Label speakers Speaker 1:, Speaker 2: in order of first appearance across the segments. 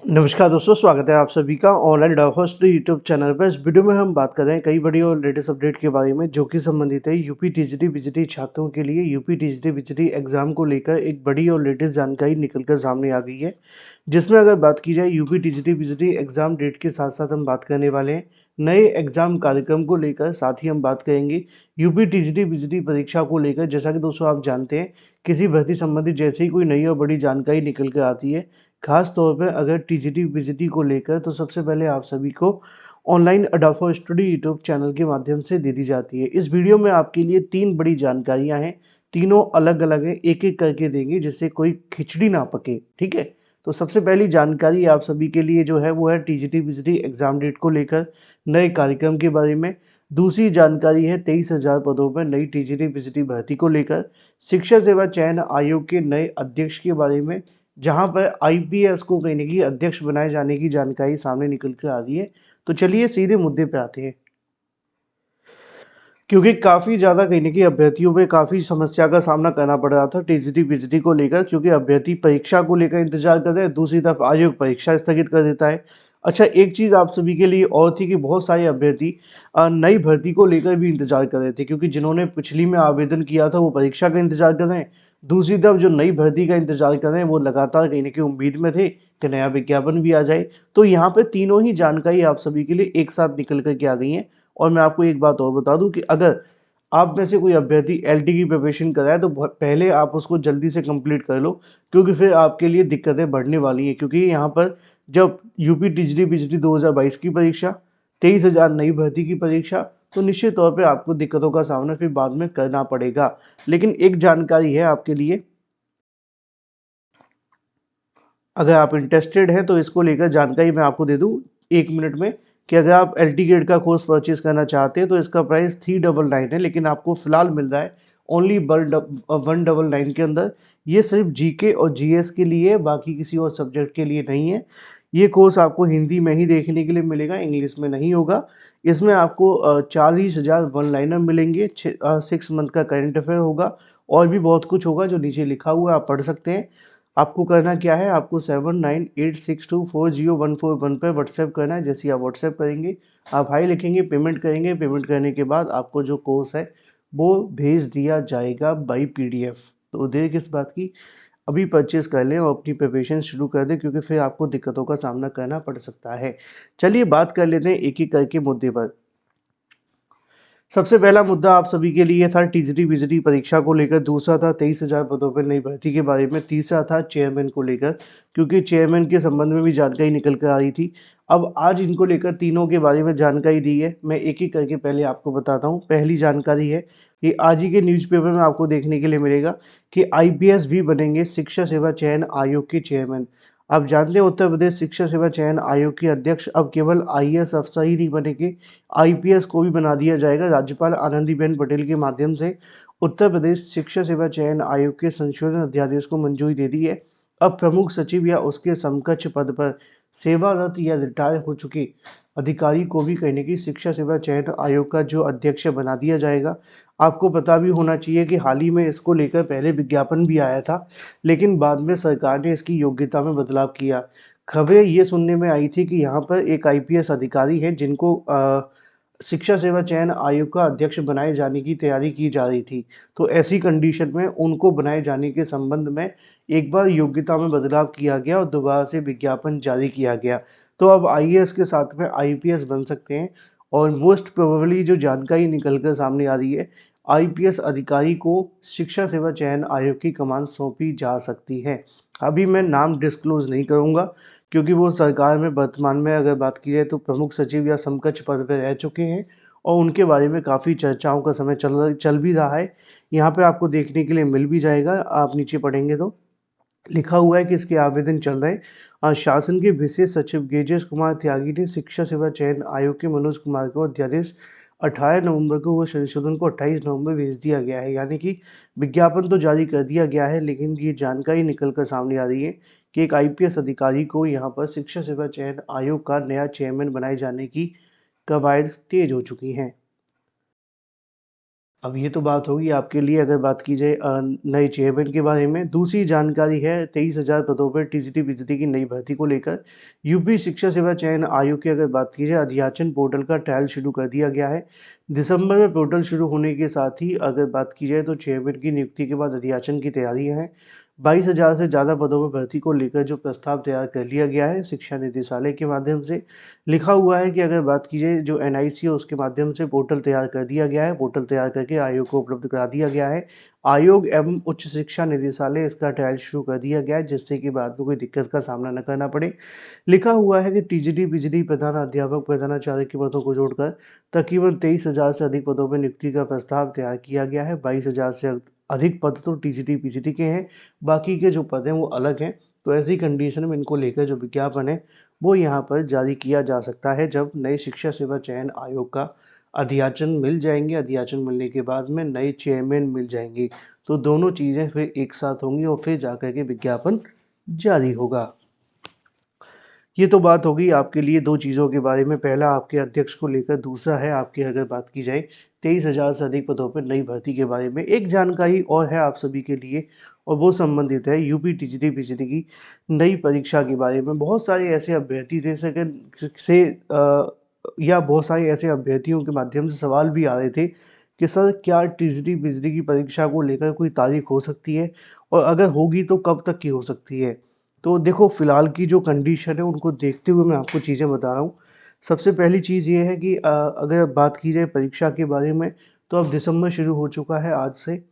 Speaker 1: नमस्कार दोस्तों, स्वागत है आप सभी का ऑनलाइन डाउट यूट्यूब चैनल पर। इस वीडियो में हम बात कर रहे हैं कई बड़ी और लेटेस्ट अपडेट के बारे में जो कि संबंधित है यूपी टीजीटी बीजीटी छात्रों के लिए। यूपी टीजीटी बीजीटी एग्जाम को लेकर एक बड़ी और लेटेस्ट जानकारी निकलकर सामने आ गई है, जिसमें अगर बात की जाए UP TGT BGT exam date के साथ साथ हम बात करने वाले हैं नए एग्जाम कार्यक्रम को लेकर। साथ ही हम बात करेंगे यूपी टीजीटी बीजीटी परीक्षा को लेकर। जैसा कि दोस्तों आप जानते हैं, किसी भर्ती संबंधित जैसे ही कोई नई और बड़ी जानकारी निकल कर आती है, खास तौर पर अगर टीजीटी बीजीटी को लेकर, तो सबसे पहले आप सभी को ऑनलाइन अडाफा स्टडी यूट्यूब चैनल के माध्यम से दे दी जाती है। इस वीडियो में आपके लिए तीन बड़ी जानकारियां हैं, तीनों अलग अलग हैं, एक एक करके देंगे जिससे कोई खिचड़ी ना पके। ठीक है, तो सबसे पहली जानकारी आप सभी के लिए जो है वो है टीजीटी बीजीटी एग्जाम डेट को लेकर नए कार्यक्रम के बारे में। दूसरी जानकारी है 23,000 पदों पर नई टीजीटी बीजीटी भर्ती को लेकर। शिक्षा सेवा चयन आयोग के नए अध्यक्ष के बारे में, जहां पर आईपीएस को कहीं की अध्यक्ष बनाए जाने की जानकारी सामने निकल कर आ रही है। तो चलिए सीधे मुद्दे पे आते हैं, क्योंकि काफ़ी ज़्यादा कहीं न कहीं अभ्यर्थियों में काफ़ी समस्या का सामना करना पड़ रहा था टीजीटी बीजीटी को लेकर, क्योंकि अभ्यर्थी परीक्षा को लेकर इंतजार कर रहे हैं, दूसरी तरफ आयोग परीक्षा स्थगित कर देता है। अच्छा, एक चीज़ आप सभी के लिए और थी कि बहुत सारे अभ्यर्थी नई भर्ती को लेकर भी इंतजार कर रहे थे, क्योंकि जिन्होंने पिछली में आवेदन किया था वो परीक्षा का इंतजार कर रहे हैं। दूसरी तरफ जो नई भर्ती का इंतजार कर रहे हैं वो लगातार कहीं न कहीं उम्मीद में थे कि नया विज्ञापन भी आ जाए। तो यहाँ पे तीनों ही जानकारी आप सभी के लिए एक साथ निकल कर के आ गई हैं। और मैं आपको एक बात और बता दूं कि अगर आप में से कोई अभ्यर्थी एलटी की प्रिपरेशन कर रहा है तो पहले आप उसको जल्दी से कंप्लीट कर लो, क्योंकि फिर आपके लिए दिक्कतें बढ़ने वाली हैं। क्योंकि यहाँ पर जब यूपी टीजीटी बीजीटी 2022 की परीक्षा, 23,000 नई भर्ती की परीक्षा, तो निश्चित तौर पे आपको दिक्कतों का सामना फिर बाद में करना पड़ेगा। लेकिन एक जानकारी है आपके लिए, अगर आप इंटरेस्टेड हैं तो इसको लेकर जानकारी मैं आपको दे दूं 1 मिनट में, कि अगर आप एलटी ग्रेड का कोर्स परचेज करना चाहते हैं तो इसका प्राइस 399 है, लेकिन आपको फिलहाल मिल रहा है ओनली 199 के अंदर। ये सिर्फ जीके और जीएस के लिए है, बाकी किसी और सब्जेक्ट के लिए नहीं है। ये कोर्स आपको हिंदी में ही देखने के लिए मिलेगा, इंग्लिश में नहीं होगा। इसमें आपको 40,000 वन लाइनर मिलेंगे, 6 मंथ का करंट अफेयर होगा, और भी बहुत कुछ होगा जो नीचे लिखा हुआ है, आप पढ़ सकते हैं। आपको करना क्या है, आपको 7986240141 पर व्हाट्सएप करना है। जैसे ही आप व्हाट्सएप करेंगे, आप हाई लिखेंगे, पेमेंट करेंगे, पेमेंट करने के बाद आपको जो कोर्स है वो भेज दिया जाएगा बाई पीडीएफ। तो देर किस बात की, अभी परचेज कर लें और अपनी प्रिपरेशन शुरू कर दें, क्योंकि फिर आपको दिक्कतों का सामना करना पड़ सकता है। चलिए बात कर लेते हैं एक एक करके मुद्दे पर। सबसे पहला मुद्दा आप सभी के लिए था टीजीटी बीजीटी परीक्षा को लेकर, दूसरा था 23,000 पदों पर नई भर्ती के बारे में, तीसरा था चेयरमैन को लेकर, क्योंकि चेयरमैन के संबंध में भी जानकारी निकल कर आ रही थी। अब आज इनको लेकर तीनों के बारे में जानकारी दी है, मैं एक एक करके पहले आपको बताता हूँ। पहली जानकारी है कि आज ही के न्यूज़पेपर में आपको देखने के लिए मिलेगा कि आईपीएस भी बनेंगे शिक्षा सेवा चयन आयोग के चेयरमैन। आप जानते हैं उत्तर प्रदेश शिक्षा सेवा चयन आयोग के अध्यक्ष अब केवल आईएएस अफसर ही नहीं बनेंगे, आईपीएस को भी बना दिया जाएगा। राज्यपाल आनंदीबेन पटेल के माध्यम से उत्तर प्रदेश शिक्षा सेवा चयन आयोग के संशोधन अध्यादेश को मंजूरी दे दी है। अब प्रमुख सचिव या उसके समकक्ष पद पर सेवारत या रिटायर हो चुके अधिकारी को भी कहने की शिक्षा सेवा चयन आयोग का जो अध्यक्ष बना दिया जाएगा। आपको पता भी होना चाहिए कि हाल ही में इसको लेकर पहले विज्ञापन भी आया था, लेकिन बाद में सरकार ने इसकी योग्यता में बदलाव किया। खबरें ये सुनने में आई थी कि यहाँ पर एक आईपीएस अधिकारी है जिनको शिक्षा सेवा चयन आयोग का अध्यक्ष बनाए जाने की तैयारी की जा रही थी। तो ऐसी कंडीशन में उनको बनाए जाने के संबंध में एक बार योग्यता में बदलाव किया गया और दोबारा से विज्ञापन जारी किया गया। तो अब आईएएस के साथ में आईपीएस बन सकते हैं। और मोस्ट प्रोबेबली जो जानकारी निकल कर सामने आ रही है, आईपीएस अधिकारी को शिक्षा सेवा चयन आयोग की कमान सौंपी जा सकती है। अभी मैं नाम डिस्क्लोज नहीं करूंगा, क्योंकि वो सरकार में वर्तमान में अगर बात की जाए तो प्रमुख सचिव या समकक्ष पद पर रह चुके हैं, और उनके बारे में काफ़ी चर्चाओं का समय चल भी रहा है। यहाँ पे आपको देखने के लिए मिल भी जाएगा, आप नीचे पढ़ेंगे तो लिखा हुआ है कि इसके आवेदन चल रहे हैं। शासन के विशेष सचिव गेजेश कुमार त्यागी ने शिक्षा सेवा चयन आयोग के मनोज कुमार को अध्यादेश 18 नवंबर को, वो संशोधन को 28 नवंबर भेज दिया गया है। यानी कि विज्ञापन तो जारी कर दिया गया है, लेकिन ये जानकारी निकल कर सामने आ रही है कि एक आईपीएस अधिकारी को यहाँ पर शिक्षा सेवा चयन आयोग का नया चेयरमैन बनाए जाने की कवायद तेज हो चुकी हैं। अब ये तो बात होगी आपके लिए अगर बात की जाए नए चेयरमैन के बारे में। दूसरी जानकारी है 23,000 पदों पर टीजीटी-बीजीटी की नई भर्ती को लेकर। यूपी शिक्षा सेवा चयन आयोग की अगर बात की जाए अध्याचन पोर्टल का ट्रायल शुरू कर दिया गया है। दिसंबर में पोर्टल शुरू होने के साथ ही अगर बात की जाए तो चेयरमैन की नियुक्ति के बाद अध्याचन की तैयारियां हैं। 22,000 से ज़्यादा पदों पर भर्ती को लेकर जो प्रस्ताव तैयार कर लिया गया है शिक्षा निदेशालय के माध्यम से। लिखा हुआ है कि अगर बात की जाए जो एनआईसी है उसके माध्यम से पोर्टल तैयार कर दिया गया है। पोर्टल तैयार करके आयोग को उपलब्ध करा दिया गया है। आयोग एवं उच्च शिक्षा निदेशालय इसका ट्रायल शुरू कर दिया गया है जिससे कि बाद में कोई दिक्कत का सामना न करना पड़े। लिखा हुआ है कि टीजीटी बीजीटी प्रधानाध्यापक प्रधानाचार्य के पदों को जोड़कर तकरीबन 23,000 से अधिक पदों पर नियुक्ति का प्रस्ताव तैयार किया गया है। 22,000 से अधिक पद तो टीजीटी पीजीटी के हैं, बाकी के जो पद हैं वो अलग हैं। तो ऐसी कंडीशन में इनको लेकर जो विज्ञापन है वो यहाँ पर जारी किया जा सकता है जब नए शिक्षा सेवा चयन आयोग का अध्याचन मिल जाएंगे। अध्याचन मिलने के बाद में नए चेयरमैन मिल जाएंगे तो दोनों चीज़ें फिर एक साथ होंगी और फिर जाकर के विज्ञापन जारी होगा। ये तो बात हो गई आपके लिए दो चीज़ों के बारे में। पहला आपके अध्यक्ष को लेकर, दूसरा है आपकी अगर बात की जाए 23,000 से अधिक पदों पर नई भर्ती के बारे में। एक जानकारी और है आप सभी के लिए और वो संबंधित है यूपी टीजीटी पीजीटी की नई परीक्षा के बारे में। बहुत सारे ऐसे अभ्यर्थी थे या बहुत सारे ऐसे अभ्यर्थियों के माध्यम से सवाल भी आ रहे थे कि सर क्या टीजीटी पीजीटी की परीक्षा को लेकर कोई तारीख हो सकती है और अगर होगी तो कब तक की हो सकती है। तो देखो फ़िलहाल की जो कंडीशन है उनको देखते हुए मैं आपको चीज़ें बता रहा हूँ। सबसे पहली चीज़ ये है कि अगर बात की जाए परीक्षा के बारे में तो अब दिसंबर शुरू हो चुका है आज से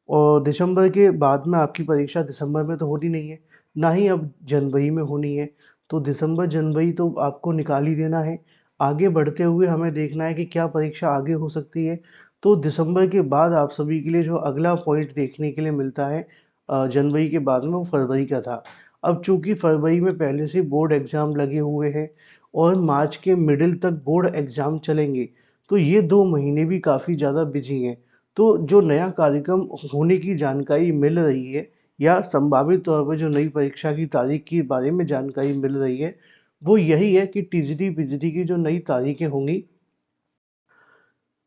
Speaker 1: और दिसंबर के बाद में आपकी परीक्षा दिसंबर में तो होनी नहीं है, ना ही अब जनवरी में होनी है। तो दिसंबर जनवरी तो आपको निकाल ही देना है। आगे बढ़ते हुए हमें देखना है कि क्या परीक्षा आगे हो सकती है। तो दिसंबर के बाद आप सभी के लिए जो अगला पॉइंट देखने के लिए मिलता है जनवरी के बाद में वो फरवरी का था। अब चूँकि फरवरी में पहले से बोर्ड एग्ज़ाम लगे हुए हैं और मार्च के मिडिल तक बोर्ड एग्ज़ाम चलेंगे, तो ये 2 महीने भी काफ़ी ज़्यादा बिजी हैं। तो जो नया कार्यक्रम होने की जानकारी मिल रही है या संभावित तौर पर जो नई परीक्षा की तारीख के बारे में जानकारी मिल रही है, वो यही है कि टीजीटी पीजीटी की जो नई तारीखें होंगी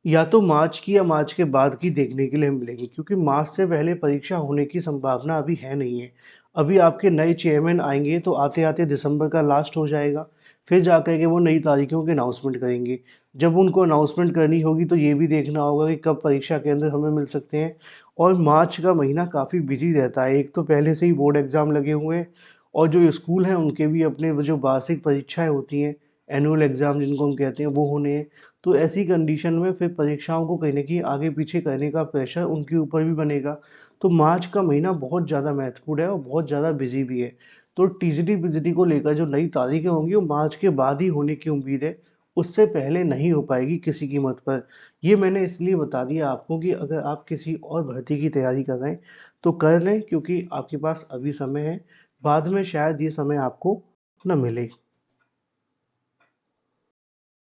Speaker 1: या तो मार्च की या मार्च के बाद की देखने के लिए मिलेगी, क्योंकि मार्च से पहले परीक्षा होने की संभावना अभी है नहीं है। अभी आपके नए चेयरमैन आएंगे तो आते आते दिसंबर का लास्ट हो जाएगा, फिर जाकर के वो नई तारीखों की अनाउंसमेंट करेंगे। जब उनको अनाउंसमेंट करनी होगी तो ये भी देखना होगा कि कब परीक्षा केंद्र हमें मिल सकते हैं। और मार्च का महीना काफ़ी बिजी रहता है, एक तो पहले से ही बोर्ड एग्ज़ाम लगे हुए हैं और जो स्कूल हैं उनके भी अपने वो जो वार्षिक परीक्षाएं होती हैं, एनुअल एग्ज़ाम जिनको हम कहते हैं, वो होने हैं। तो ऐसी कंडीशन में फिर परीक्षाओं को कहीं न कहीं आगे पीछे करने का प्रेशर उनके ऊपर भी बनेगा। तो मार्च का महीना बहुत ज़्यादा महत्वपूर्ण है और बहुत ज़्यादा बिज़ी भी है। तो टीजीटी-बीजीटी को लेकर जो नई तारीखें होंगी वो मार्च के बाद ही होने की उम्मीद है, उससे पहले नहीं हो पाएगी किसी कीमत पर। ये मैंने इसलिए बता दिया आपको कि अगर आप किसी और भर्ती की तैयारी कर रहे हैं, तो कर लें क्योंकि आपके पास अभी समय है, बाद में शायद ये समय आपको ना मिले।